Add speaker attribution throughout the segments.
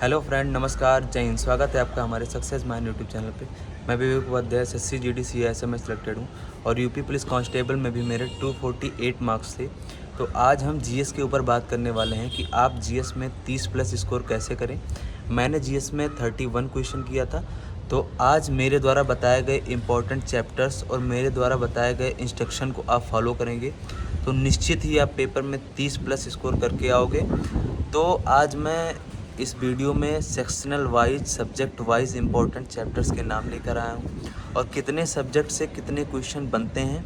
Speaker 1: Hello friend, नमस्कार, जय हिंद। स्वागत है आपका हमारे सक्सेस माइंड यूट्यूब चैनल पे। मैं विवेक उपाध्याय SSC GD CIS में सिलेक्टेड हूँ और यूपी पुलिस कांस्टेबल में भी मेरे 248 मार्क्स थे। तो आज हम जीएस के ऊपर बात करने वाले हैं कि आप जीएस में 30+ स्कोर कैसे करें। मैंने जीएस में 31 क्वेश्चन किया था। तो आज मेरे द्वारा बताए गए इम्पोर्टेंट चैप्टर्स और मेरे द्वारा बताए गए इंस्ट्रक्शन को आप फॉलो करेंगे तो निश्चित ही आप पेपर में 30+ स्कोर करके आओगे। तो आज मैं इस वीडियो में sectional wise, subject wise important chapters के नाम लेकर आया हूँ और कितने सब्जेक्ट से कितने क्वेश्चन बनते हैं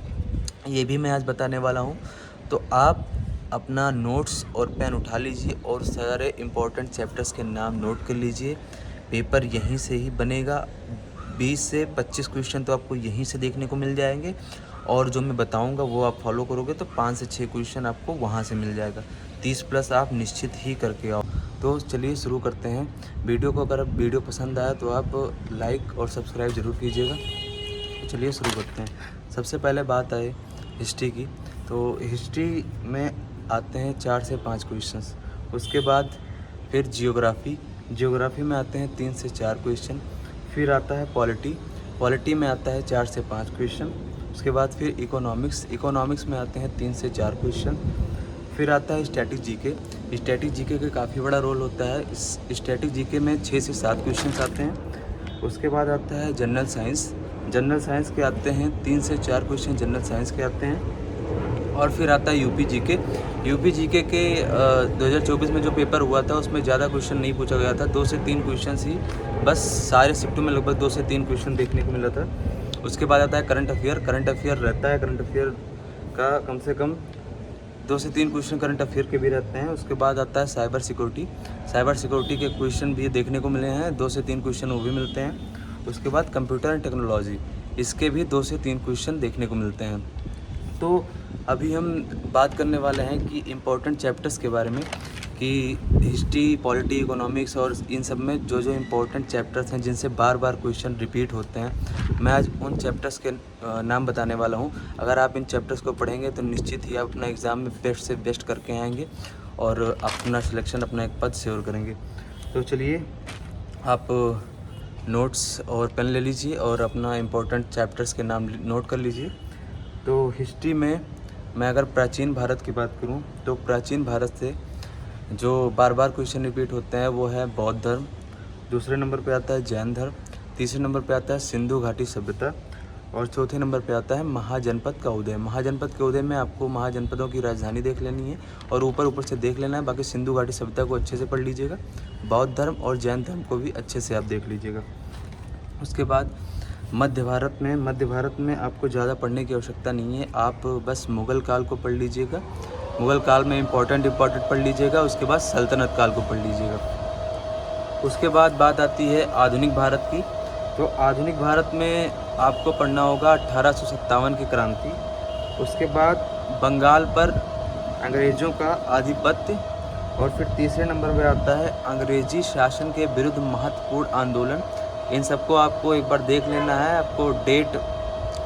Speaker 1: ये भी मैं आज बताने वाला हूँ। तो आप अपना नोट्स और पेन उठा लीजिए और सारे इम्पोर्टेंट चैप्टर्स के नाम नोट कर लीजिए। पेपर यहीं से ही बनेगा। 20 से 25 क्वेश्चन तो आपको यहीं से देखने को मिल जाएंगे और जो मैं बताऊंगा वो आप फॉलो करोगे तो 5 से 6 क्वेश्चन आपको वहाँ से मिल जाएगा। 30+ आप निश्चित ही करके आओ। तो चलिए शुरू करते हैं वीडियो को। अगर वीडियो पसंद आया तो आप लाइक और सब्सक्राइब ज़रूर कीजिएगा। तो चलिए शुरू करते हैं। सबसे पहले बात आए हिस्ट्री की, तो हिस्ट्री में आते हैं 4 से 5 क्वेश्चंस। उसके बाद फिर जियोग्राफी में आते हैं 3 से 4 क्वेश्चन। फिर आता है पॉलिटी में आता है 4 से 5 क्वेश्चन। उसके बाद फिर इकोनॉमिक्स में आते हैं 3 से 4 क्वेश्चन। फिर आता है स्टैटिक जीके का काफ़ी बड़ा रोल होता है। इस स्टैटिक जीके में 6 से 7 क्वेश्चंस आते हैं। उसके बाद आता है जनरल साइंस के आते हैं 3 से 4 क्वेश्चन जनरल साइंस के आते हैं। और फिर आता है यूपी जीके के 2024 में जो पेपर हुआ था उसमें ज़्यादा क्वेश्चन नहीं पूछा गया था। 2 से 3 क्वेश्चन ही बस, सारे शिफ्टों में लगभग 2 से 3 क्वेश्चन देखने को मिला था। उसके बाद आता है करंट अफेयर रहता है। करंट अफेयर का कम से कम 2 से 3 क्वेश्चन करंट अफेयर के भी रहते हैं। उसके बाद आता है साइबर सिक्योरिटी के क्वेश्चन भी देखने को मिले हैं। 2 से 3 क्वेश्चन वो भी मिलते हैं। उसके बाद कंप्यूटर एंड टेक्नोलॉजी, इसके भी 2 से 3 क्वेश्चन देखने को मिलते हैं। तो अभी हम बात करने वाले हैं कि इम्पोर्टेंट चैप्टर्स के बारे में, कि हिस्ट्री, पॉलिटी, इकोनॉमिक्स और इन सब में जो जो इम्पोर्टेंट चैप्टर्स हैं जिनसे बार बार क्वेश्चन रिपीट होते हैं, मैं आज उन चैप्टर्स के नाम बताने वाला हूं। अगर आप इन चैप्टर्स को पढ़ेंगे तो निश्चित ही आप अपना एग्ज़ाम में बेस्ट से बेस्ट करके आएंगे और अपना सिलेक्शन, अपना एक पद श्योर करेंगे। तो चलिए आप नोट्स और पेन ले लीजिए और अपना इम्पोर्टेंट चैप्टर्स के नाम नोट कर लीजिए। तो हिस्ट्री में मैं अगर प्राचीन भारत की बात करूं तो प्राचीन भारत से जो बार बार क्वेश्चन रिपीट होते हैं वो है बौद्ध धर्म। दूसरे नंबर पे आता है जैन धर्म। तीसरे नंबर पे आता है सिंधु घाटी सभ्यता और चौथे नंबर पे आता है महाजनपद का उदय। महाजनपद के उदय में आपको महाजनपदों की राजधानी देख लेनी है और ऊपर से देख लेना है। बाकी सिंधु घाटी सभ्यता को अच्छे से पढ़ लीजिएगा। बौद्ध धर्म और जैन धर्म को भी अच्छे से आप देख लीजिएगा। उसके बाद मध्य भारत में आपको ज़्यादा पढ़ने की आवश्यकता नहीं है। आप बस मुग़ल काल को पढ़ लीजिएगा। मुग़ल काल में इम्पोर्टेंट पढ़ लीजिएगा। उसके बाद सल्तनत काल को पढ़ लीजिएगा। उसके बाद बात आती है आधुनिक भारत की। तो आधुनिक भारत में आपको पढ़ना होगा 1857 की क्रांति। उसके बाद बंगाल पर अंग्रेज़ों का आधिपत्य और फिर तीसरे नंबर पर आता है अंग्रेज़ी शासन के विरुद्ध महत्वपूर्ण आंदोलन। इन सबको आपको एक बार देख लेना है। आपको डेट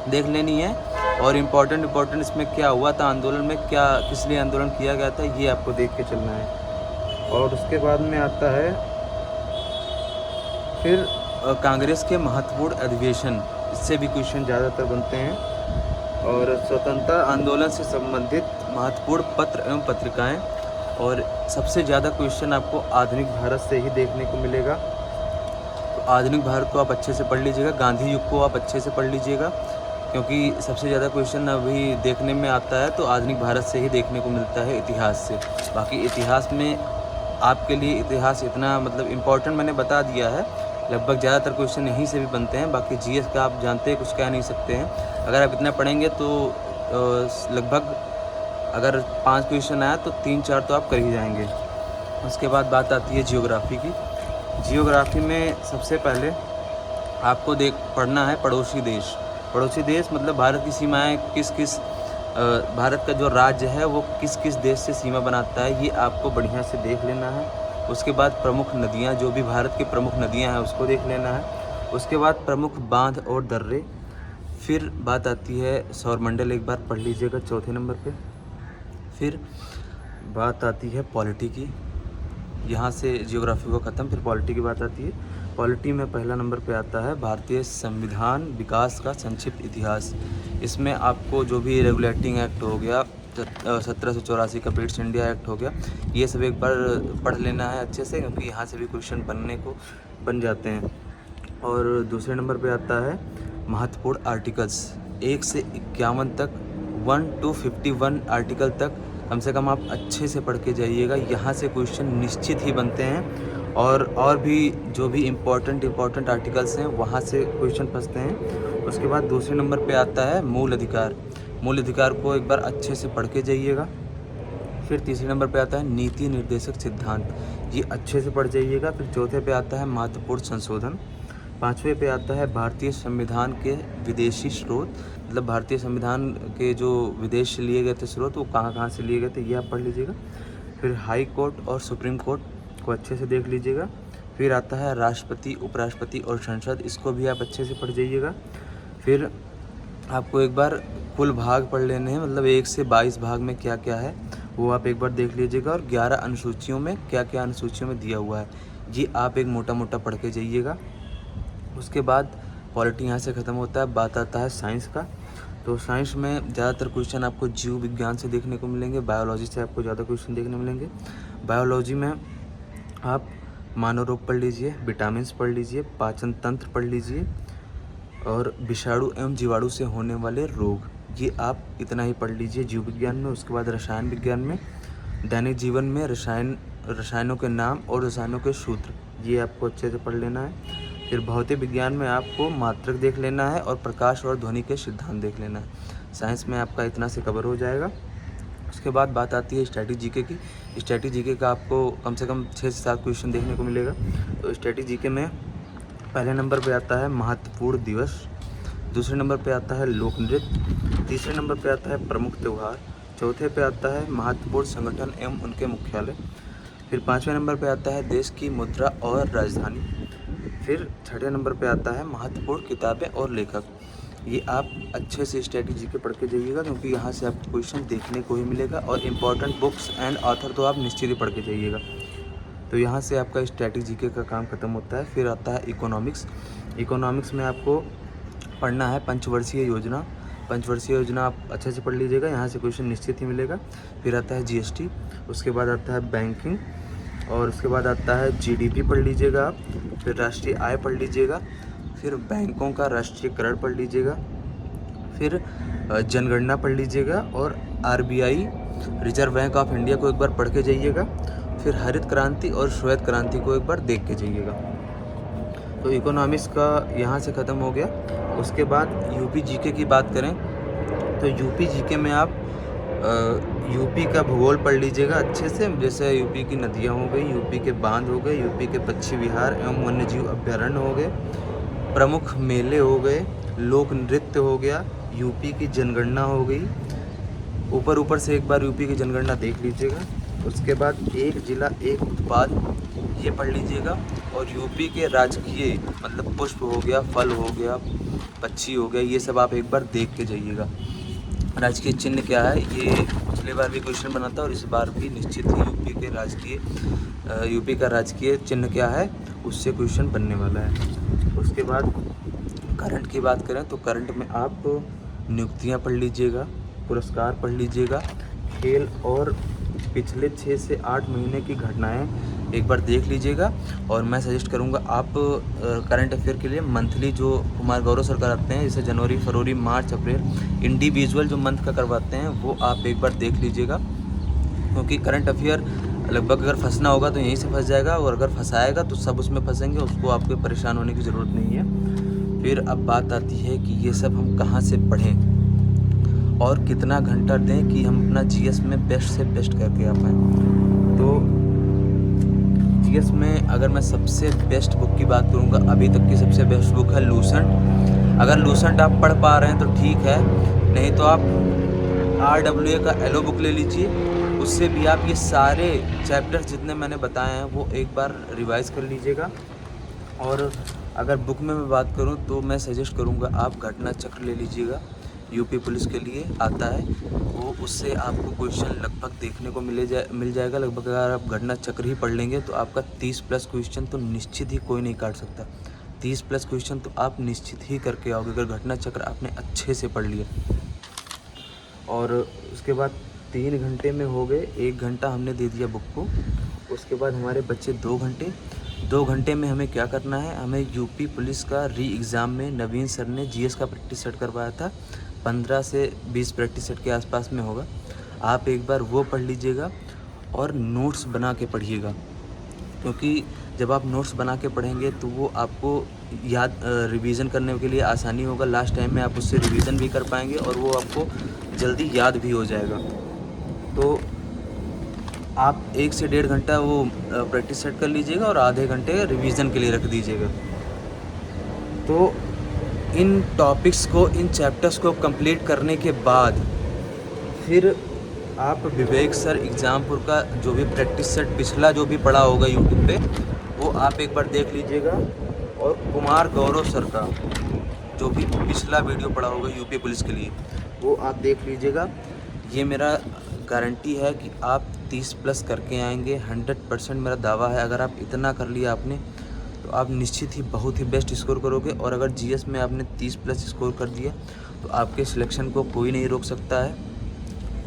Speaker 1: देख लेनी है और इम्पोर्टेंट इसमें क्या हुआ था आंदोलन में, क्या किस लिए आंदोलन किया गया था, ये आपको देख के चलना है। और उसके बाद में आता है फिर कांग्रेस के महत्वपूर्ण अधिवेशन, इससे भी क्वेश्चन ज़्यादातर बनते हैं। और स्वतंत्रता आंदोलन से संबंधित महत्वपूर्ण पत्र एवं पत्रिकाएं। और सबसे ज़्यादा क्वेश्चन आपको आधुनिक भारत से ही देखने को मिलेगा। तो आधुनिक भारत को आप अच्छे से पढ़ लीजिएगा। गांधी युग को आप अच्छे से पढ़ लीजिएगा क्योंकि सबसे ज़्यादा क्वेश्चन अभी देखने में आता है तो आधुनिक भारत से ही देखने को मिलता है, इतिहास से। बाकी इतिहास में आपके लिए इतिहास इतना मतलब इम्पोर्टेंट मैंने बता दिया है। लगभग ज़्यादातर क्वेश्चन यहीं से भी बनते हैं। बाकी जीएस का आप जानते हैं, कुछ कह नहीं सकते हैं। अगर आप इतना पढ़ेंगे तो लगभग अगर 5 क्वेश्चन आया तो 3-4 तो आप कर ही जाएंगे। उसके बाद बात आती है जियोग्राफी की। जियोग्राफी में सबसे पहले आपको पढ़ना है पड़ोसी देश मतलब भारत की सीमाएं भारत का जो राज्य है वो किस किस देश से सीमा बनाता है, ये आपको बढ़िया से देख लेना है। उसके बाद प्रमुख नदियाँ, जो भी भारत की प्रमुख नदियाँ हैं उसको देख लेना है। उसके बाद प्रमुख बांध और दर्रे। फिर बात आती है सौरमंडल, एक बार पढ़ लीजिएगा चौथे नंबर पे। फिर बात आती है पॉलिटी की। यहाँ से जियोग्राफी को ख़त्म। फिर पॉलिटी की बात आती है। पॉलिटी में पहला नंबर पे आता है भारतीय संविधान विकास का संक्षिप्त इतिहास। इसमें आपको जो भी रेगुलेटिंग एक्ट हो गया, 1784 का ब्रिटिश इंडिया एक्ट हो गया, ये सब एक बार पढ़ लेना है अच्छे से, क्योंकि यहाँ से भी क्वेश्चन बन जाते हैं। और दूसरे नंबर पे आता है महत्वपूर्ण आर्टिकल्स। 1 से 51 तक, 1 to 51 आर्टिकल तक कम से कम आप अच्छे से पढ़ के जाइएगा। यहाँ से क्वेश्चन निश्चित ही बनते हैं। और भी जो भी इम्पोर्टेंट आर्टिकल्स हैं वहाँ से क्वेश्चन फंसते हैं। उसके बाद दूसरे नंबर पे आता है मूल अधिकार। मूल अधिकार को एक बार अच्छे से पढ़ के जाइएगा। फिर तीसरे नंबर पे आता है नीति निर्देशक सिद्धांत, ये अच्छे से पढ़ जाइएगा। फिर चौथे पे आता है महत्वपूर्ण संशोधन। पाँचवें पे आता है भारतीय संविधान के विदेशी स्रोत, मतलब भारतीय संविधान के जो विदेश से लिए गए थे स्रोत, वो कहाँ से लिए गए थे, ये आप पढ़ लीजिएगा। फिर हाई कोर्ट और सुप्रीम कोर्ट को अच्छे से देख लीजिएगा। फिर आता है राष्ट्रपति, उपराष्ट्रपति और संसद, इसको भी आप अच्छे से पढ़ जाइएगा। फिर आपको एक बार कुल भाग पढ़ लेने हैं, मतलब 1 से 22 भाग में क्या क्या है वो आप एक बार देख लीजिएगा। और 11 अनुसूचियों में क्या क्या अनुसूचियों में दिया हुआ है, ये आप एक मोटा पढ़ के जाइएगा। उसके बाद पॉलिटी यहाँ से ख़त्म होता है। बात आता है साइंस का। तो साइंस में ज़्यादातर क्वेश्चन आपको जीव विज्ञान से देखने को मिलेंगे, बायोलॉजी से आपको ज़्यादा क्वेश्चन देखने मिलेंगे। बायोलॉजी में आप मानव रोग पढ़ लीजिए, विटामिन्स पढ़ लीजिए, पाचन तंत्र पढ़ लीजिए और विषाणु एवं जीवाणु से होने वाले रोग, ये आप इतना ही पढ़ लीजिए जीव विज्ञान में। उसके बाद रसायन विज्ञान में दैनिक जीवन में रसायनों के नाम और रसायनों के सूत्र, ये आपको अच्छे से पढ़ लेना है। फिर भौतिक विज्ञान में आपको मात्रक देख लेना है और प्रकाश और ध्वनि के सिद्धांत देख लेना है। साइंस में आपका इतना से कवर हो जाएगा। उसके बाद बात आती है स्टैटिक जीके की। स्टैटिक जीके का आपको कम से कम 6 से 7 क्वेश्चन देखने को मिलेगा। तो स्टैटिक जीके में पहले नंबर पे आता है महत्वपूर्ण दिवस, दूसरे नंबर पे आता है लोक नृत्य, तीसरे नंबर पे आता है प्रमुख त्यौहार, चौथे पे आता है महत्वपूर्ण संगठन एवं उनके मुख्यालय, फिर 5वें नंबर पे आता है देश की मुद्रा और राजधानी, फिर 6ठे नंबर पे आता है महत्वपूर्ण किताबें और लेखक। ये आप अच्छे से स्ट्रैटेजी के पढ़ के जाइएगा, क्योंकि यहाँ से आपको क्वेश्चन देखने को ही मिलेगा। और इम्पॉर्टेंट बुक्स एंड ऑथर तो आप निश्चित ही पढ़ के जाइएगा। तो यहाँ से आपका स्ट्रैटेजी का काम खत्म होता है। फिर आता है इकोनॉमिक्स। इकोनॉमिक्स में आपको पढ़ना है पंचवर्षीय योजना। पंचवर्षीय योजना आप अच्छे से पढ़ लीजिएगा, यहाँ से क्वेश्चन निश्चित ही मिलेगा। फिर आता है जीएसटी, उसके बाद आता है बैंकिंग, और उसके बाद आता है जीडीपी पढ़ लीजिएगा आप। फिर राष्ट्रीय आय पढ़ लीजिएगा, फिर बैंकों का राष्ट्रीयकरण पढ़ लीजिएगा, फिर जनगणना पढ़ लीजिएगा, और RBI reserve bank of India को एक बार पढ़ के जाइएगा। फिर हरित क्रांति और श्वेत क्रांति को एक बार देख के जाइएगा। तो इकोनॉमिक्स का यहाँ से ख़त्म हो गया। उसके बाद यूपी जीके की बात करें तो यूपी जीके में आप यूपी का भूगोल पढ़ लीजिएगा अच्छे से, जैसे यूपी की नदियाँ हो गई, यूपी के बांध हो गए, यूपी के पक्षी विहार एवं वन्यजीव अभ्यारण्य हो गए, प्रमुख मेले हो गए, लोक नृत्य हो गया, यूपी की जनगणना हो गई। ऊपर से एक बार यूपी की जनगणना देख लीजिएगा। उसके बाद एक जिला एक उत्पाद, ये पढ़ लीजिएगा। और यूपी के राजकीय, मतलब पुष्प हो गया, फल हो गया, पक्षी हो गया, ये सब आप एक बार देख के जाइएगा। राजकीय चिन्ह क्या है, ये पिछले बार भी क्वेश्चन बना था और इस बार भी निश्चित ही यूपी का राजकीय चिन्ह क्या है, उससे क्वेश्चन बनने वाला है। उसके बाद करंट की बात करें तो करंट में आप नियुक्तियां पढ़ लीजिएगा, पुरस्कार पढ़ लीजिएगा, खेल और पिछले 6 से 8 महीने की घटनाएं एक बार देख लीजिएगा। और मैं सजेस्ट करूंगा आप करंट अफेयर के लिए मंथली जो कुमार गौरव सर कराते हैं, जैसे जनवरी, फरवरी, मार्च, अप्रैल, इंडिविजुअल जो मंथ का करवाते हैं, वो आप एक बार देख लीजिएगा। क्योंकि करंट अफेयर लगभग अगर फंसना होगा तो यहीं से फंस जाएगा, और अगर फंसाएगा तो सब उसमें फंसेंगे, उसको आपको परेशान होने की ज़रूरत नहीं है। फिर अब बात आती है कि ये सब हम कहाँ से पढ़ें और कितना घंटा दें कि हम अपना जीएस में बेस्ट से बेस्ट करके आ पाएँ। तो जीएस में अगर मैं सबसे बेस्ट बुक की बात करूँगा, अभी तक की सबसे बेस्ट बुक है लूसेंट। अगर लूसेंट आप पढ़ पा रहे हैं तो ठीक है, नहीं तो आप RWA का एलो बुक ले लीजिए। उससे भी आप ये सारे चैप्टर्स जितने मैंने बताए हैं वो एक बार रिवाइज़ कर लीजिएगा। और अगर बुक में मैं बात करूँ तो मैं सजेस्ट करूँगा आप घटना चक्र ले लीजिएगा। यूपी पुलिस के लिए आता है, वो उससे आपको क्वेश्चन लगभग देखने को मिल जाएगा। लगभग अगर आप घटना चक्र ही पढ़ लेंगे तो आपका 30 प्लस क्वेश्चन तो निश्चित ही कोई नहीं काट सकता। 30 प्लस क्वेश्चन तो आप निश्चित ही करके आओगे अगर घटना चक्र आपने अच्छे से पढ़ लिया। और उसके बाद 3 घंटे में हो गए, 1 घंटा हमने दे दिया बुक को। उसके बाद हमारे बच्चे 2 घंटे में हमें क्या करना है, हमें यूपी पुलिस का री एग्ज़ाम में नवीन सर ने जीएस का प्रैक्टिस सेट करवाया था। 15 से 20 प्रैक्टिस सेट के आसपास में होगा। आप एक बार वो पढ़ लीजिएगा और नोट्स बना के पढ़िएगा, क्योंकि जब आप नोट्स बना के पढ़ेंगे तो वो आपको याद रिवीज़न करने के लिए आसानी होगा। लास्ट टाइम में आप उससे रिवीज़न भी कर पाएंगे और वो आपको जल्दी याद भी हो जाएगा। तो आप 1 से 1.5 घंटा वो प्रैक्टिस सेट कर लीजिएगा और आधे घंटे रिवीज़न के लिए रख दीजिएगा। तो इन टॉपिक्स को, इन चैप्टर्स को कंप्लीट करने के बाद फिर आप विवेक सर एग्ज़ामपुर का जो भी प्रैक्टिस सेट पिछला जो भी पढ़ा होगा यूट्यूब पे, वो आप एक बार देख लीजिएगा। और कुमार गौरव सर का जो भी पिछला वीडियो पड़ा होगा यूपी पुलिस के लिए, वो आप देख लीजिएगा। ये मेरा गारंटी है कि आप 30 प्लस करके आएंगे, 100% मेरा दावा है। अगर आप इतना कर लिया आपने तो आप निश्चित ही बहुत ही बेस्ट स्कोर करोगे। और अगर जीएस में आपने 30 प्लस स्कोर कर दिया तो आपके सिलेक्शन को कोई नहीं रोक सकता है।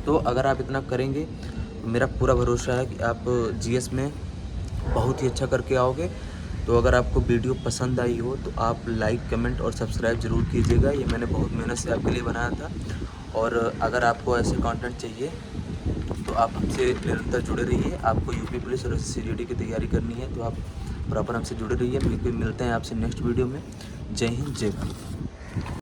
Speaker 1: तो अगर आप इतना करेंगे तो मेरा पूरा भरोसा है कि आप जीएस में बहुत ही अच्छा करके आओगे। तो अगर आपको वीडियो पसंद आई हो तो आप लाइक, कमेंट और सब्सक्राइब ज़रूर कीजिएगा। ये मैंने बहुत मेहनत से आपके लिए बनाया था। और अगर आपको ऐसे कंटेंट चाहिए तो आप हमसे निरंतर जुड़े रहिए। आपको यूपी पुलिस और एसएससी की तैयारी करनी है तो आप प्रॉपर हमसे जुड़े रहिए। मिलते हैं आपसे नेक्स्ट वीडियो में। जय हिंद, जय भारत।